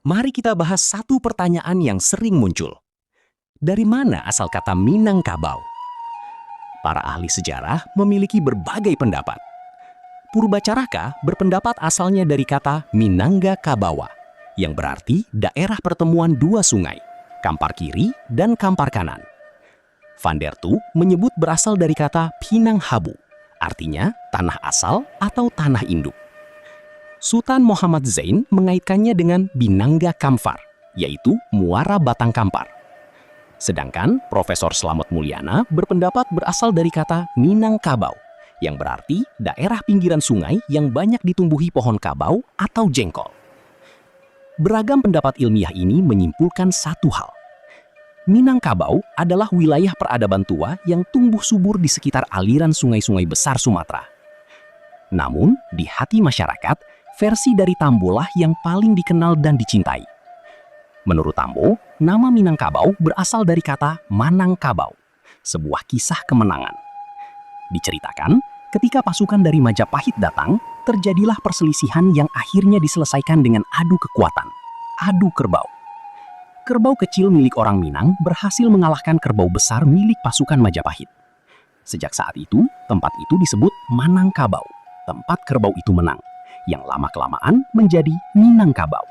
Mari kita bahas satu pertanyaan yang sering muncul. Dari mana asal kata Minangkabau? Para ahli sejarah memiliki berbagai pendapat. Purbacaraka berpendapat asalnya dari kata Minangga-Kabawa, yang berarti daerah pertemuan dua sungai, Kampar Kiri dan Kampar Kanan. Van der Toe menyebut berasal dari kata Pinanghabu, artinya tanah asal atau tanah induk. Sultan Muhammad Zain mengaitkannya dengan Binangga Kamfar, yaitu muara batang kampar. Sedangkan Profesor Slamet Mulyana berpendapat berasal dari kata Minangkabau, yang berarti daerah pinggiran sungai yang banyak ditumbuhi pohon kabau atau jengkol. Beragam pendapat ilmiah ini menyimpulkan satu hal. Minangkabau adalah wilayah peradaban tua yang tumbuh subur di sekitar aliran sungai-sungai besar Sumatera. Namun, di hati masyarakat, versi dari Tambolah yang paling dikenal dan dicintai. Menurut Tambo, nama Minangkabau berasal dari kata Manangkabau, sebuah kisah kemenangan. Diceritakan, ketika pasukan dari Majapahit datang, terjadilah perselisihan yang akhirnya diselesaikan dengan adu kekuatan, adu kerbau. Kerbau kecil milik orang Minang berhasil mengalahkan kerbau besar milik pasukan Majapahit. Sejak saat itu, tempat itu disebut Manangkabau, tempat kerbau itu menang, yang lama-kelamaan menjadi Minangkabau.